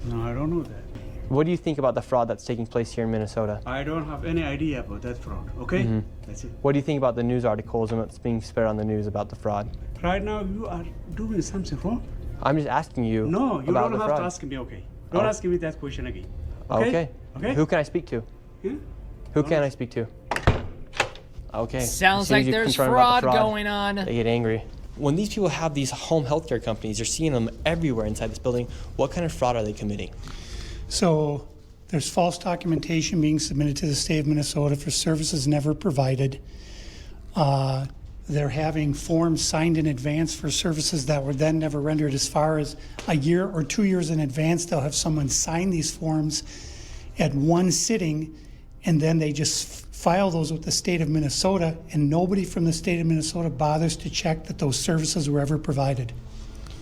No, I don't know that.
What do you think about the fraud that's taking place here in Minnesota?
I don't have any idea about that fraud, okay?
Mhm.
That's it.
What do you think about the news articles and what's being spread on the news about the fraud?
Right now, you are doing something wrong.
I'm just asking you
No, you
about
don't
the
have
fraud.
to ask me, okay? Don't
Oh.
ask me that question again.
Okay.
Okay?
Who can I speak to?
Yeah?
Who can I speak to? Okay.
Sounds
As soon as
like
you
there's
confront them about the
fraud going on.
They get angry. When these people have these home healthcare companies, you're seeing them everywhere inside this building. What kind of fraud are they committing?
So there's false documentation being submitted to the state of Minnesota for services never provided. They're having forms signed in advance for services that were then never rendered. As far as a year or 2 years in advance, they'll have someone sign these forms at one sitting, and then they just file those with the state of Minnesota, and nobody from the state of Minnesota bothers to check that those services were ever provided.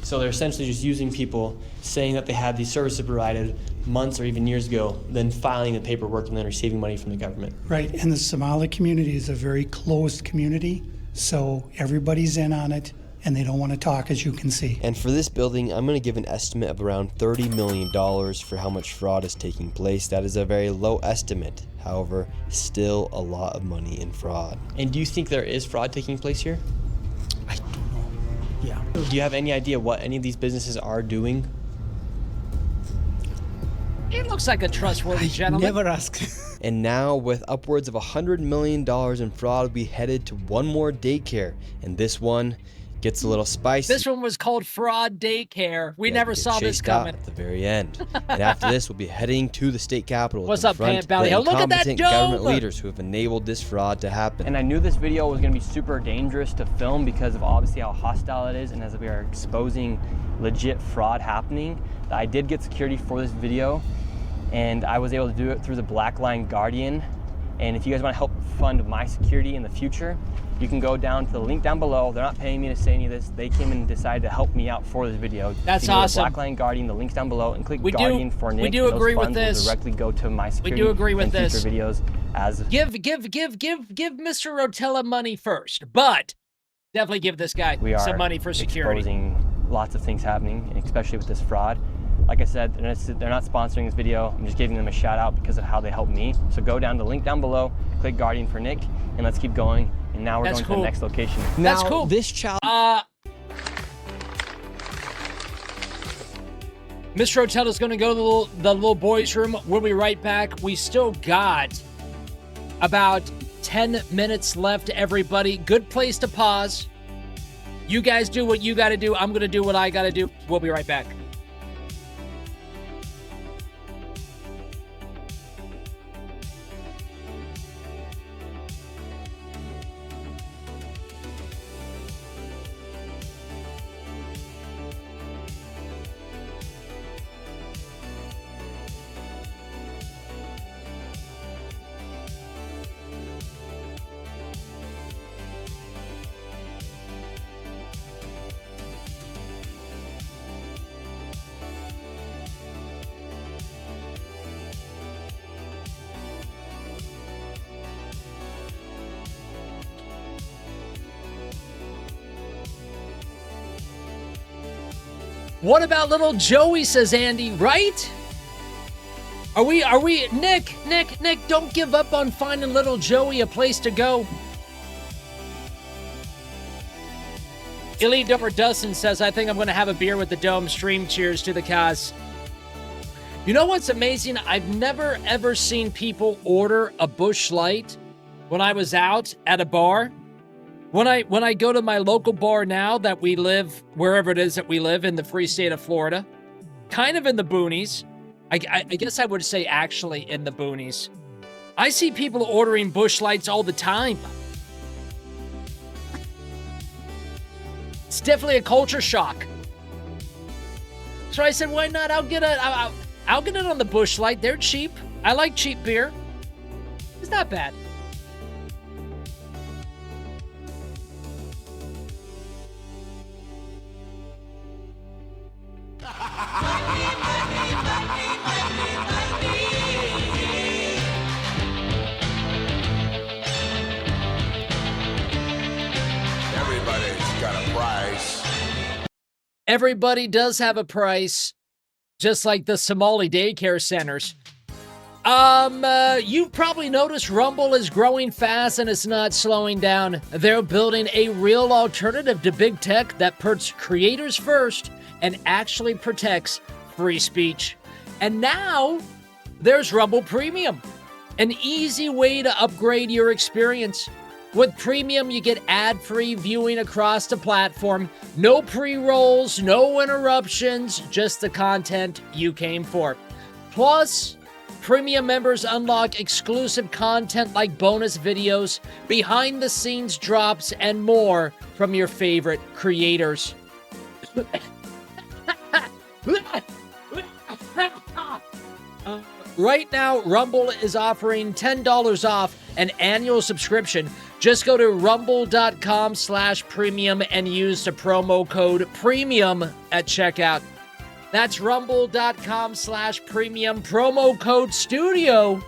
So they're essentially just using people saying that they had these services provided months or even years ago, then filing the paperwork and then receiving money from the government.
Right, and the Somali community is a very closed community, so everybody's in on it, and they don't want to talk, as you can see.
And for this building, I'm going to give an estimate of around $30 million for how much fraud is taking place. That is a very low estimate. However, still a lot of money in fraud.
And do you think there is fraud taking place here?
I don't know. Yeah.
Do you have any idea what any of these businesses are doing?
It looks like a trustworthy gentleman.
Never ask.
And now, with upwards of $100 million in fraud, we headed to one more daycare, and this one Gets a little spicy.
This one was called Fraud Daycare. We
Yeah,
never
get
saw this
chased out
coming.
at the very end. And after this, we'll be heading to the state capitol.
What's
to
up,
confront
Pant Valley?
the
Oh, look at that
incompetent
dome!
government leaders who have enabled this fraud to happen.
And I knew this video was going to be super dangerous to film because of obviously how hostile it is, and as we are exposing legit fraud happening. I did get security for this video, and I was able to do it through the Blackline Guardian. And if you guys want to help fund my security in the future, you can go down to the link down below. They're not paying me to say any of this. They came and decided to help me out for this video.
That's
so you
awesome.
Go to Blackline Guardian, the link's down below, and click
We
Guardian
do-
for Nick.
we do
and those
agree with
funds will
this.
directly go to my security
do agree with
and
this.
future videos as
Give Mr. Rotella money first, but definitely give this guy
we are
some money for security.
exposing lots of things happening, and especially with this fraud. Like I said, they're not sponsoring this video. I'm just giving them a shout out because of how they helped me. So go down to the link down below, click Guardian for Nick, and let's keep going. And now we're
That's
going
cool.
to the next location.
That's
Now,
cool.
This challenge.
Mr. Rotella's going to go to the little boys' room. We'll be right back. We still got about 10 minutes left, everybody. Good place to pause. You guys do what you got to do. I'm going to do what I got to do. We'll be right back. What about little Joey, says Andy, right? Are we, Nick, don't give up on finding little Joey a place to go. Elite Dumper Dustin says, I think I'm going to have a beer with the Dome. Stream cheers to the cause. You know what's amazing? I've never, ever seen people order a Busch Light when I was out at a bar. When I go to my local bar now that we live, wherever it is that we live in the free state of Florida, kind of in the boonies, I guess I would say actually in the boonies, I see people ordering Busch Lights all the time. It's definitely a culture shock. So I said, why not? I'll get it on the Busch Light. They're cheap. I like cheap beer. It's not bad.
Everybody's got a price.
Everybody does have a price, just like the Somali daycare centers. You've probably noticed Rumble is growing fast and it's not slowing down. They're building a real alternative to big tech that puts creators first and actually protects free speech. And now there's Rumble Premium, an easy way to upgrade your experience. With Premium, you get ad-free viewing across the platform. No pre-rolls, no interruptions, just the content you came for. Plus, Premium members unlock exclusive content like bonus videos, behind-the-scenes drops, and more from your favorite creators. Right now, Rumble is offering $10 off an annual subscription. Just go to rumble.com/premium and use the promo code PREMIUM at checkout. That's rumble.com/premium, promo code STUDIO.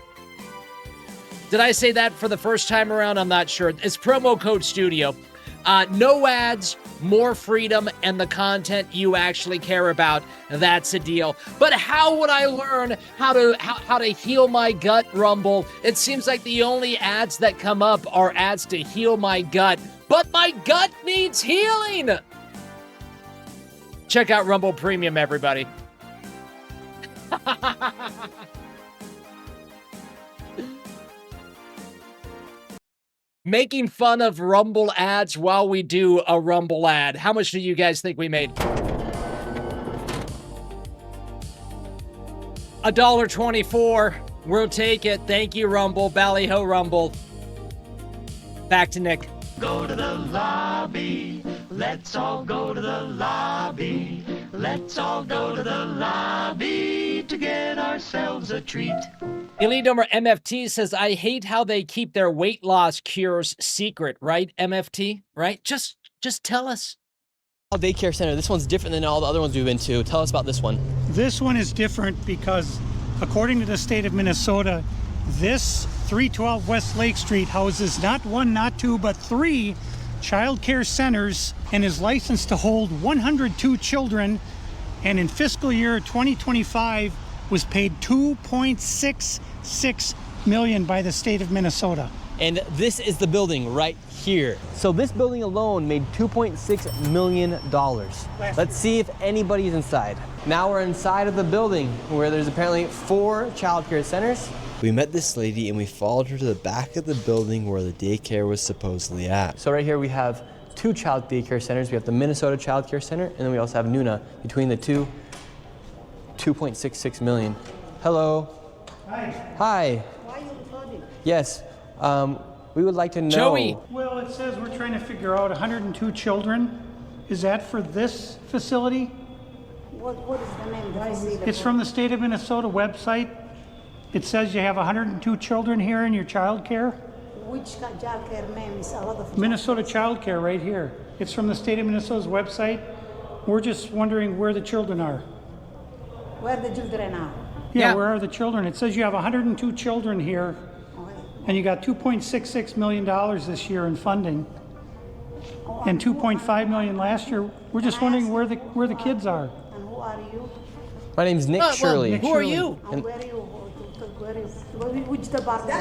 Did I say that for the first time around? I'm not sure. It's promo code STUDIO. No ads, more freedom, and the content you actually care about. That's a deal. But how would I learn how to heal my gut, Rumble? It seems like the only ads that come up are ads to heal my gut. But my gut needs healing! Check out Rumble Premium, everybody. Making fun of Rumble ads while we do a Rumble ad. How much do you guys think we made? $1.24. We'll take it. Thank you, Rumble. Ballyho Rumble. Back to Nick.
Go to the lobby. Let's all go to the lobby. Let's all go to the lobby to get ourselves a treat.
Elite Number MFT says, I hate how they keep their weight loss cures secret, right, MFT? Right? Just tell us.
Daycare center. This one's different than all the other ones we've been to. Tell us about this one.
This one is different because, according to the state of Minnesota, this 312 West Lake Street houses not one, not two, but 3 child care centers and is licensed to hold 102 children, and in fiscal year 2025 was paid $2.66 million by the state of Minnesota.
And this is the building right here. So this building alone made $2.6 million. Let's see if anybody's inside. Now we're inside of the building where there's apparently 4 child care centers.
We met this lady and we followed her to the back of the building where the daycare was supposedly at.
So right here we have 2 child daycare centers. We have the Minnesota Child Care Center, and then we also have Nuna. Between the two, $2.66 million. Hello.
Hi.
Hi.
Why are you recording?
Yes. We would like to know.
Joey.
Well, it says we're trying to figure out 102 children. Is that for this facility?
What is the name? Do I see the
It's from the state of Minnesota website. It says you have 102 children here in your child care.
Which child care name is a lot of
Minnesota Child Care right here. It's from the state of Minnesota's website. We're just wondering where the children are.
Where the children are?
Yeah, where are the children? It says you have 102 children here, and you got $2.66 million this year in funding, and $2.5 million last year. We're just wondering where the kids are.
And who are you?
My name's Nick Shirley.
Who are you?
And where are you? Which department?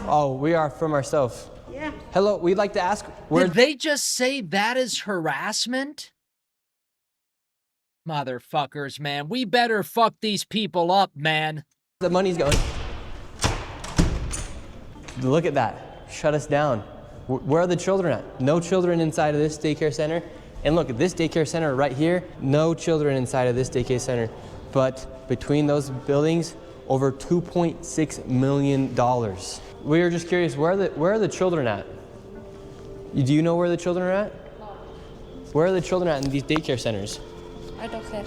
Oh, we are from ourselves.
Yeah.
Hello, we'd like to ask where.
Did they just say that is harassment? Motherfuckers, man. We better fuck these people up, man.
The money's going. Look at that. Shut us down. Where are the children at? No children inside of this daycare center. And look at this daycare center right here. No children inside of this daycare center. But between those buildings, over $2.6 million. We are just curious, where are the children at? Do you know where the children are at? Where are the children at in these daycare centers?
I don't care.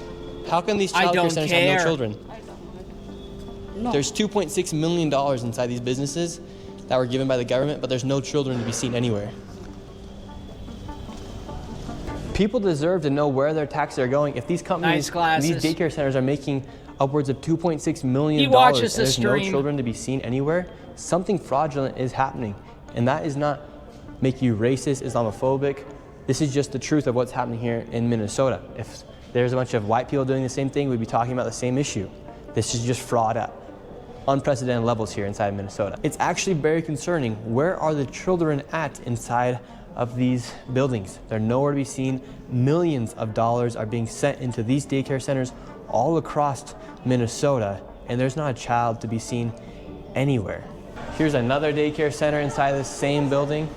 How can these child care centers have no children?
I don't know. No.
There's $2.6 million inside these businesses that were given by the government, but there's no children to be seen anywhere. People deserve to know where their taxes are going. If these companies, these daycare centers are making upwards of $2.6 million and there's no children to be seen anywhere, something fraudulent is happening. And that is not make you racist, Islamophobic. This is just the truth of what's happening here in Minnesota. If there's a bunch of white people doing the same thing, we'd be talking about the same issue. This is just fraud at unprecedented levels here inside of Minnesota. It's actually very concerning. Where are the children at inside of these buildings? They're nowhere to be seen. Millions of dollars are being sent into these daycare centers all across Minnesota, and there's not a child to be seen anywhere. Here's another daycare center inside this same building.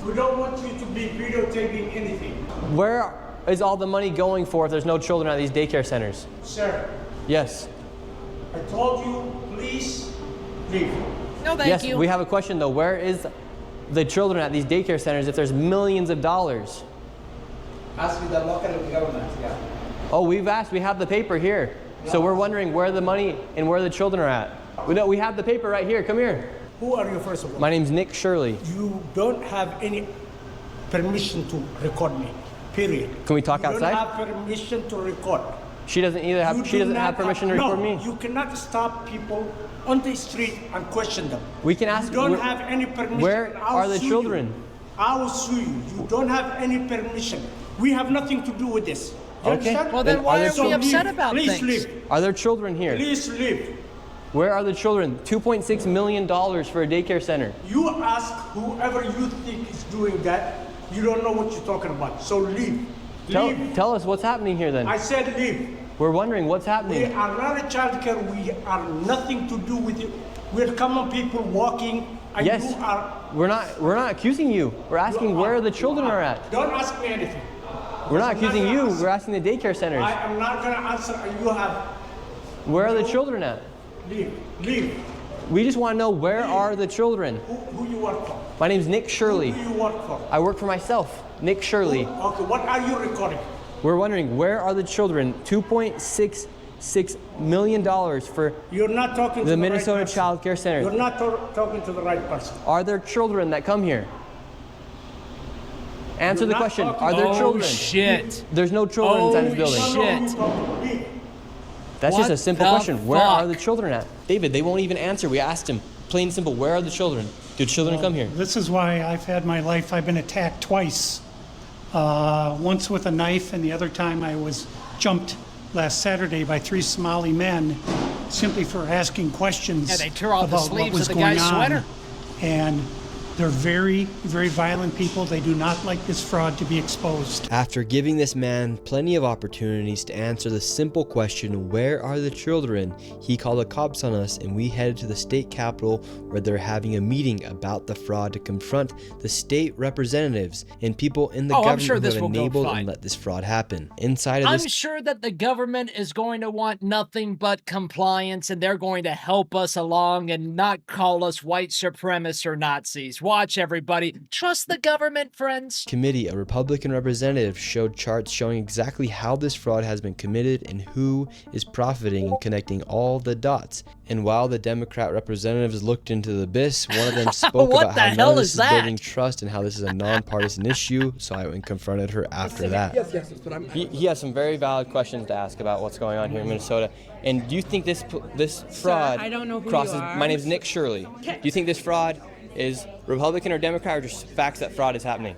We don't want you to be videotaping anything.
Where is all the money going for if there's no children at these daycare centers?
Sir.
Yes.
I told you, please leave.
No, thank
yes,
you.
We have a question though. Where is the children at these daycare centers if there's millions of dollars?
Ask the local government, yeah.
Oh, we've asked. We have the paper here. No. So we're wondering where the money and where the children are at. We have the paper right here. Come here.
Who are you, first of all?
My name's Nick Shirley.
You don't have any permission to record me, period.
Can we talk outside?
You don't have permission to record.
She doesn't either have. She doesn't have permission to record me.
No, you cannot stop people on the street and question them.
We can ask.
You don't have any permission.
Where are the children?
I will sue you. You don't have any permission. We have nothing to do with this. You understand?
Well, then why are we upset about
things?
Please
leave.
Are there children here?
Please leave.
Where are the children? $2.6 million for a daycare center.
You ask whoever you think is doing that. You don't know what you're talking about. So leave.
Tell us what's happening here then.
I said leave.
We're wondering what's happening.
We are not a child care. We are nothing to do with it. We're common people walking And
Yes.
you are,
We're not accusing you. We're asking where the children are at.
don't ask me anything.
We're not accusing you.
Ask.
We're asking the daycare centers.
I am not going to answer. You have.
Where are the children at?
Leave.
We just want to know where are the children.
Who you work for?
My name's Nick Shirley.
Who do you work for?
I work for myself, Nick Shirley.
Okay, what are you recording?
We're wondering where are the children? $2.66 million for
You're not talking to
the
the
Minnesota
right person.
Child Care Center.
You're not talking to the right person.
Are there children that come here? Answer
You're
the
not
question.
talking-
Are there
Oh,
children?
shit.
There's no children inside this building.
Shit.
That's just
What
a simple
the
question. Where are
fuck?
the children at? David, they won't even answer. We asked him. Plain and simple. Where are the children? Do children come here?
This is why I've had my life. I've been attacked twice. Once with a knife, and the other time I was jumped last Saturday by 3 Somali men simply for asking questions
Yeah, they tore off the
about what
sleeves
was
of the
going
guy's
on.
sweater.
And they're very, very violent people. They do not like this fraud to be exposed.
After giving this man plenty of opportunities to answer the simple question, where are the children, he called the cops on us and we headed to the state capitol where they're having a meeting about the fraud to confront the state representatives and people in the
Oh, I'm
government
sure this
who
will
have
go
enabled
fine.
and let this fraud happen. Inside of
I'm
this
sure that the government is going to want nothing but compliance, and they're going to help us along and not call us white supremacists or Nazis. Watch, everybody. Trust the government, friends.
committee, a Republican representative showed charts showing exactly how this fraud has been committed and who is profiting and connecting all the dots. And while the Democrat representatives looked into the abyss, one of them spoke
What
about
the
how none
hell
of this
is
is
that?
building trust and how this is a nonpartisan issue. So I went and confronted her after that.
Yes, but I'm.
He has some very valid questions to ask about what's going on here in Minnesota. And do you think this fraud
I don't know who you
crosses?
are.
My name's Nick Shirley.
Okay.
Do you think this fraud is Republican or Democrat, or just facts that fraud is happening?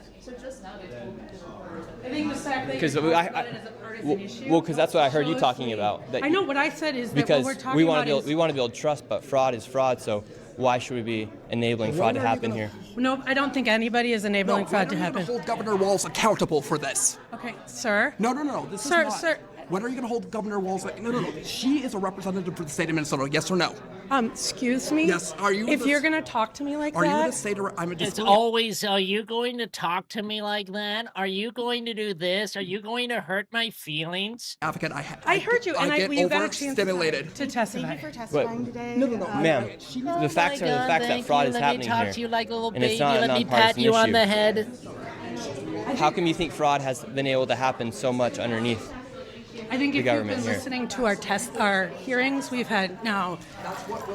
I think the fact that
Because
you're talking
I-
about it as a partisan issue.
Well, because that's what I heard you
shows
talking
me-
about. That
I know what I said is that
because
what we're talking
we want
about
to build trust, but fraud is fraud. So why should we be enabling fraud to happen here?
No, I don't think anybody is enabling fraud to
When are you
happen.
going to hold Governor Walz accountable for this?
Okay, sir.
No. This
Sir,
is not.
sir.
When are you going to hold Governor Walz? No. She is a representative for the state of Minnesota. Yes or no?
Excuse me?
Yes. Are you?
If you're going to talk to me like
Are you
that,
going to say to? I'm a
It's
disability.
always, are you going to talk to me like that? Are you going to do this? Are you going to hurt my feelings?
Advocate,
I heard you, and
get
you got a chance
overstimulated.
to testify.
Thank you for testifying today.
No.
Ma'am,
Oh
the facts
my
are the
God,
facts that
thank
fraud
you.
is
Let
happening
me talk
here.
to you like a little
And
baby.
it's not a
Let me pat
nonpartisan
you on
issue.
the head.
How come you think fraud has been able to happen so much underneath?
I think
the
if you've
government
been
here?
listening to our hearings, we've had now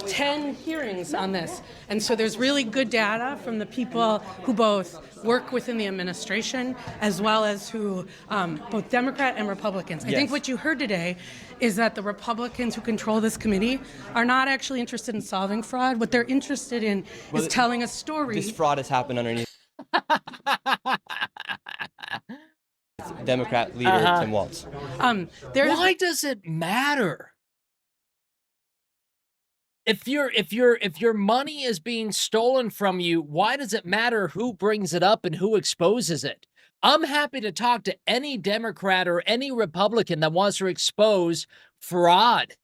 10 hearings on this. And so there's really good data from the people who both work within the administration as well as who, both Democrat and Republicans. I think
Yes.
what you heard today is that the Republicans who control this committee are not actually interested in solving fraud. What they're interested in is telling a story.
This fraud has happened underneath. Democrat leader Tim Walz.
Why does it matter? If your money is being stolen from you, why does it matter who brings it up and who exposes it? I'm happy to talk to any Democrat or any Republican that wants to expose fraud.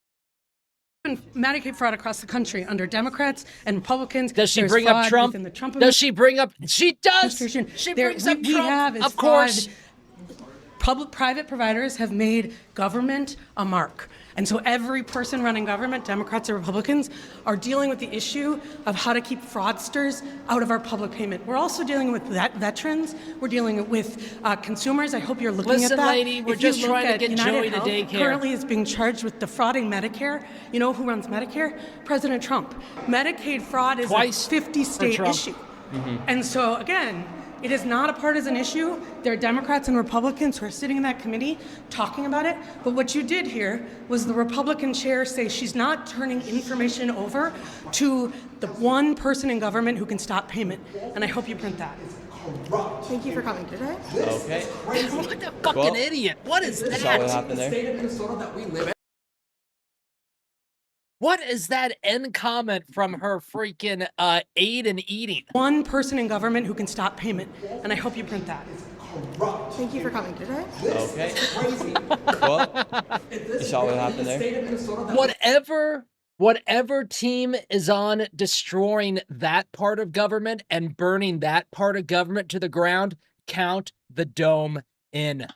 Medicaid fraud across the country under Democrats and Republicans.
Does she
There's
bring up
fraud
Trump?
within the Trump
Does she bring up? She does.
administration.
She
There-
brings up
we
Trump.
have is
Of course.
Private providers have made government a mark. And so every person running government, Democrats or Republicans, are dealing with the issue of how to keep fraudsters out of our public payment. We're also dealing with veterans. We're dealing with consumers. I hope you're looking
Listen,
at that.
lady, we're
If you
just
look
trying to
at
get
United
Joey to
Health,
daycare.
Currently is being charged with defrauding Medicare. You know who runs Medicare? President Trump. Medicaid fraud is
Twice
a 50-state
for Trump.
issue. And so, again, it is not a partisan issue. There are Democrats and Republicans who are sitting in that committee talking about it. But what you did here was the Republican chair say she's not turning information over to the one person in government who can stop payment. And I hope you print that.
Thank you for coming today.
Okay.
What a fucking idiot. What is
That's all what
that?
happened there.
State of Minnesota that we live in.
What is that end comment from her freaking aid and eating?
One person in government who can stop payment. And I hope you print that.
Thank you for coming today.
Okay. Well, you saw what happened there.
Whatever Whatever team is on destroying that part of government and burning that part of government to the ground, count the dome in.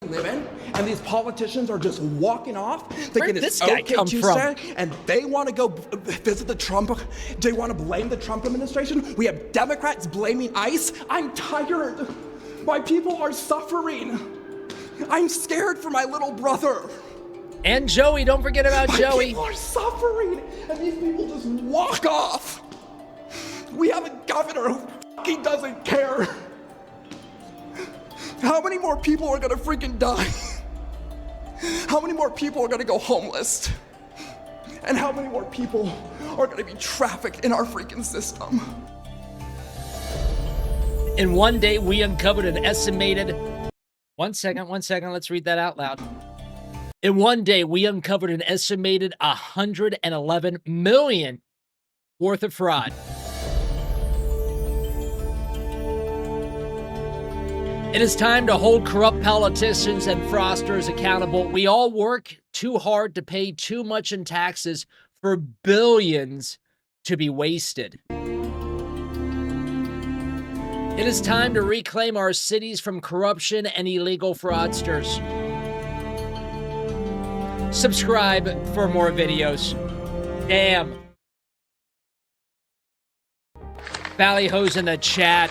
Live in, and these politicians are just walking off
Where'd
thinking
this
it's
guy
okay
come
Tuesday,
from?
and they want to go visit the Trump. They want to blame the Trump administration. We have Democrats blaming ICE. I'm tired. My people are suffering. I'm scared for my little brother.
And Joey, don't forget about Joey.
My people are suffering, and these people just walk off. We have a governor who fucking doesn't care. How many more people are gonna freaking die? How many more people are gonna go homeless? And how many more people are gonna be trafficked in our freaking system?
In one day, we uncovered an estimated... One second, let's read that out loud. In one day, we uncovered an estimated $111 million worth of fraud. It is time to hold corrupt politicians and fraudsters accountable. We all work too hard to pay too much in taxes for billions to be wasted. It is time to reclaim our cities from corruption and illegal fraudsters. Subscribe for more videos. Damn. Ballyhose in the chat.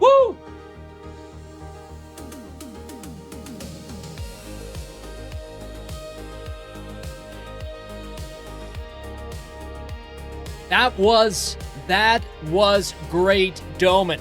Woo! That was great, Doman.